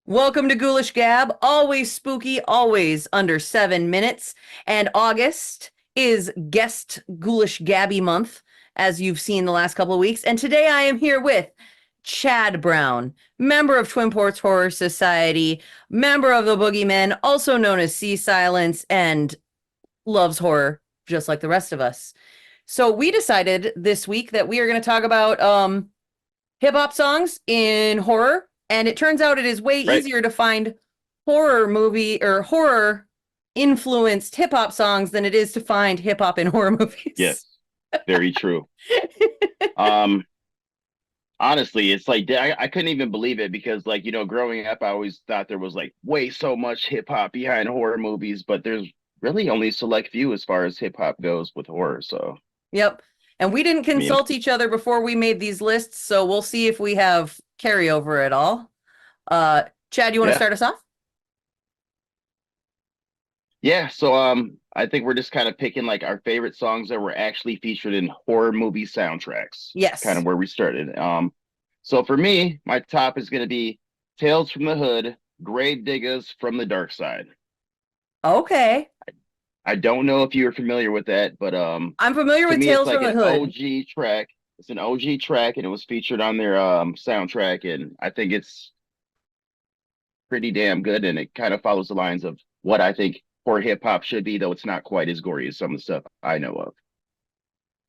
Welcome to Ghoulish Gab. Always spooky, always under 7 minutes. And August is guest Ghoulish Gabby month, as you've seen the last couple of weeks. And today I am here with Chad Brown, member of Twin Ports Horror Society, member of the Boogeymen, also known as Sea Silence, and loves horror just like the rest of us. So we decided this week that we are going to talk about hip hop songs in horror. And it turns out it is way Right. easier to find horror movie or horror influenced hip hop songs than it is to find hip hop in horror Yes. movies. Very true. Um, Honestly, it's like I couldn't even believe it because, like, growing up, I always thought there was like way so much hip hop behind horror movies, but there's really only select few as far as hip hop goes with horror. So, Yep. And we didn't I mean, consult each other before we made these lists, so we'll see if we have carryover at all. Chad, you want to yeah, start us off? yeah. So, I think we're just kind of picking like our favorite songs that were actually featured in horror movie soundtracks. It's kind Yes. of where we started. So for me, my top is going to be Tales from the Hood, Grave Diggers from the Dark Side. Okay. I don't know if you're familiar with that, but I'm familiar to with me it's Tales like from the an Hood. OG track. It's an OG track and it was featured on their soundtrack and I think it's pretty damn good and it kind of follows the lines of what I think horror hip hop should be, though it's not quite as gory as some of the stuff I know of.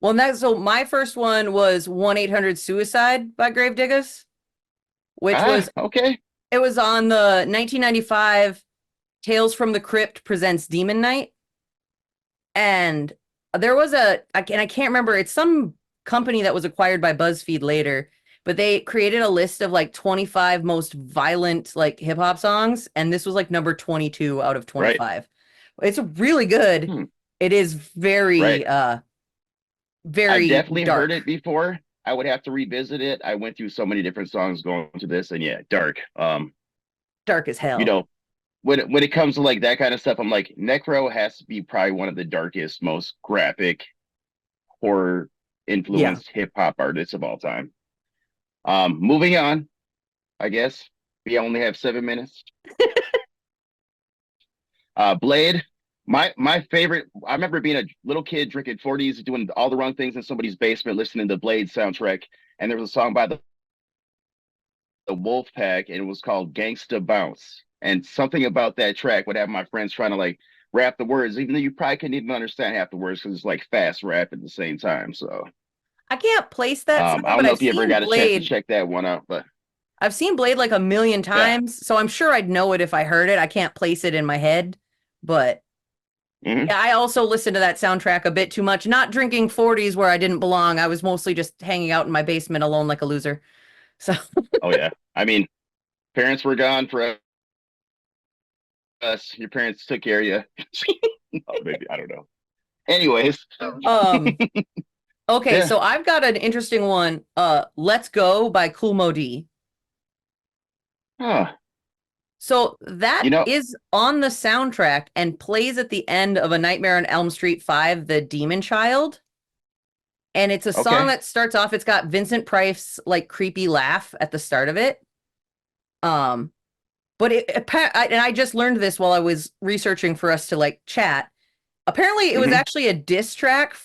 Well, so my first one was 1-800 Suicide by Gravediggers, which Ah, was okay. it was on the 1995 Tales from the Crypt presents Demon Knight. And there was and I can't remember, it's some company that was acquired by BuzzFeed later, but they created a list of like 25 most violent like hip hop songs, and this was like number 22 out of Right. 25. It's really good. Hmm. It is Right. I've very definitely heard it dark. before. I would have to revisit it. I went through so many different songs going to this and yeah, dark. Dark as You hell. know, when it comes to like that kind of stuff, I'm like Necro has to be probably one of the darkest, most graphic horror Yeah. influenced hip hop artists of all time. Moving on, I guess we only have 7 minutes. Blade, my favorite. I remember being a little kid drinking 40s, doing all the wrong things in somebody's basement, listening to Blade soundtrack, and there was a song by the Wolf Pack, and it was called "Gangsta Bounce." And something about that track would have my friends trying to like rap the words, even though you probably couldn't even understand half the words because it's like fast rap at the same time. So I can't place that song, I but don't know if you ever got a chance to check that one out, but I've seen Blade like a million yeah. times, so I'm sure I'd know it if I heard it. I can't place it in my head, but Hmm. yeah, I also listened to that soundtrack a bit too much. Not drinking 40s where I didn't belong. I was mostly just hanging out in my basement alone like a loser. So, Oh yeah. I mean, parents were gone for us. Your parents took care of you. Oh, maybe I don't know. Anyways, um, okay, yeah. so I've got an interesting one. Let's Go by Cool Modi. Huh. So that You know, is on the soundtrack and plays at the end of A Nightmare on Elm Street 5, The Demon Child. And it's a song okay. that starts off, it's got Vincent Price like creepy laugh at the start of it. Um, but and I just learned this while I was researching for us to like chat. Apparently, it was Hmm. actually a diss track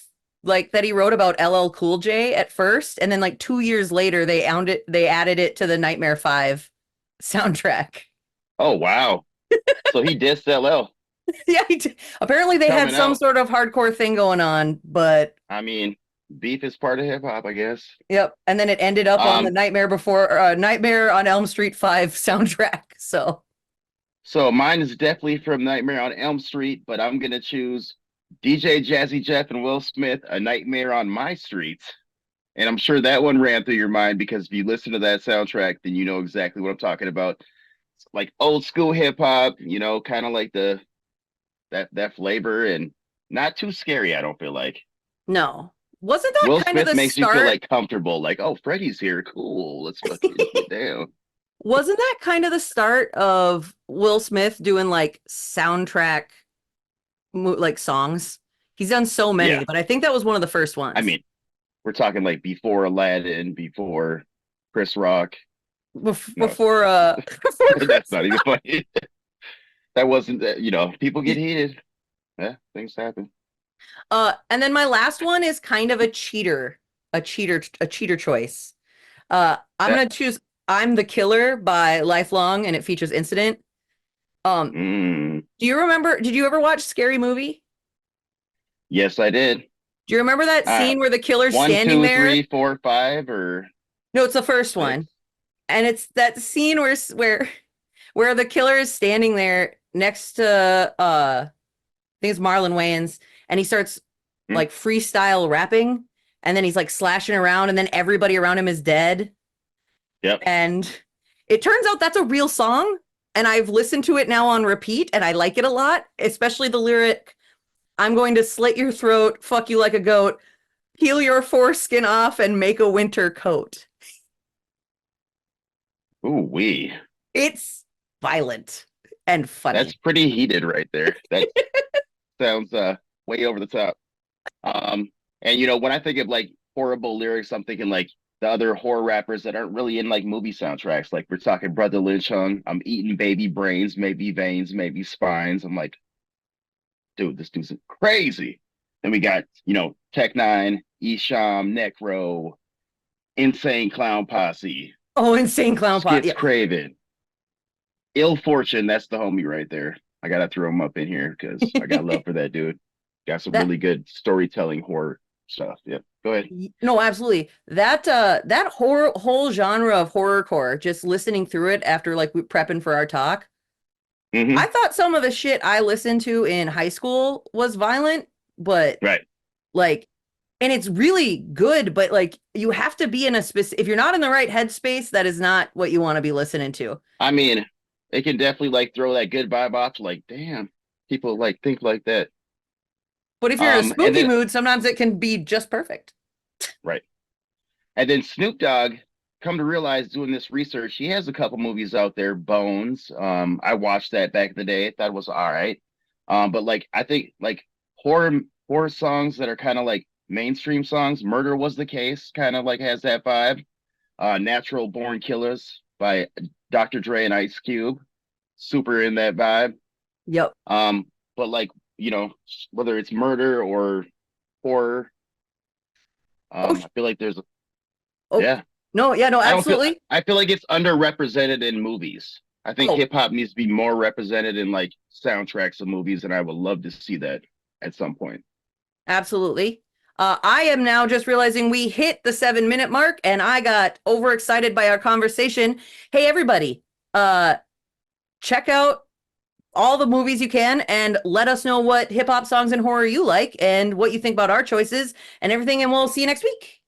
like that he wrote about LL Cool J at first, and then like 2 years later, they added it to the Nightmare 5 soundtrack. Oh wow. So he dissed LL Yeah, apparently they had coming some out. sort of hardcore thing going on, but I mean, beef is part of hip hop, I guess. yep. And then it ended up on the Um, Nightmare on Elm Street 5 soundtrack. So so mine is definitely from Nightmare on Elm Street, but I'm gonna choose DJ Jazzy Jeff and Will Smith, A Nightmare on My Street. And I'm sure that one ran through your mind because if you listen to that soundtrack, then you know exactly what I'm talking about. It's like old school hip hop, kind of like the that flavor and not too scary, I don't feel like. no. Wasn't that Will kind of Smith the makes you feel start? like comfortable, like, oh, Freddy's here, cool, let's fucking get down. Wasn't that kind of the start of Will Smith doing like soundtrack like songs? He's done so Yeah, many, but I think that was one of the first I ones. mean, we're talking like before Aladdin, before Chris Rock. No, before before that's Christmas. not even funny. That wasn't, people get heated. Yeah, things happen. And then my last one is kind of a cheater choice. I'm That, gonna choose "I'm the Killer" by Lifelong, and it features Incident. Um, mm, do you remember? Did you ever watch Scary Movie? yes, I did. Do you remember that Uh, scene where the killer's one, standing two, there? three, four, five, or No, it's the first six. one, and it's that scene where the killer is standing there next to I think it's Marlon Wayans, and he starts Mm, like freestyle rapping, and then he's like slashing around, and then everybody around him is dead. yep. And it turns out that's a real song, and I've listened to it now on repeat, and I like it a lot, especially the lyric, "I'm going to slit your throat, fuck you like a goat, peel your foreskin off, and make a winter coat." Ooh, wee. It's violent and That's funny. pretty heated right there. That sounds way over the top. Um, and when I think of like horrible lyrics, I'm thinking like the other horror rappers that aren't really in like movie soundtracks. Like we're talking Brother Lynch Hung, I'm eating baby brains, maybe veins, maybe spines. I'm like, dude, this dude's crazy. Then we got, Tech Nine, Esham, Necro, Insane Clown Posse, Oh, Insane Clown Pot. Skits Yeah. Craven, Ill Fortune. That's the homie right there. I gotta throw him up in here because I got love for that dude. Got some That really good storytelling horror stuff. Yep. Go ahead. no, absolutely. That horror whole genre of horrorcore, just listening through it after like we prepping for our talk, I Hmm. thought some of the shit I listened to in high school was violent, but Right. like, and it's really good, but like you have to be in a specific, if you're not in the right headspace, that is not what you want to be listening to. I mean, it can definitely like throw that good vibe off. Like, damn, people like think like that. But if you're in a And spooky then mood, sometimes it can be just perfect. right. And then Snoop Dogg, come to realize doing this research, he has a couple movies out there. Bones. I watched that back in the day. Thought it was all right. But like I think like horror songs that are kind of like mainstream songs. Murder Was the Case, kind of like has that vibe. Natural Born Killers by Dr. Dre and Ice Cube, super in that vibe. Yep. Um, but like, whether it's murder or horror, Oh, I feel like oh, yeah, no, yeah, no, I don't feel, absolutely. I feel like it's underrepresented in movies. I think Oh, hip hop needs to be more represented in like soundtracks of movies, and I would love to see that at some point. absolutely. I am now just realizing we hit the 7 minute mark and I got overexcited by our conversation. Hey, everybody, uh, check out all the movies you can and let us know what hip hop songs and horror you like and what you think about our choices and everything. And we'll see you next week.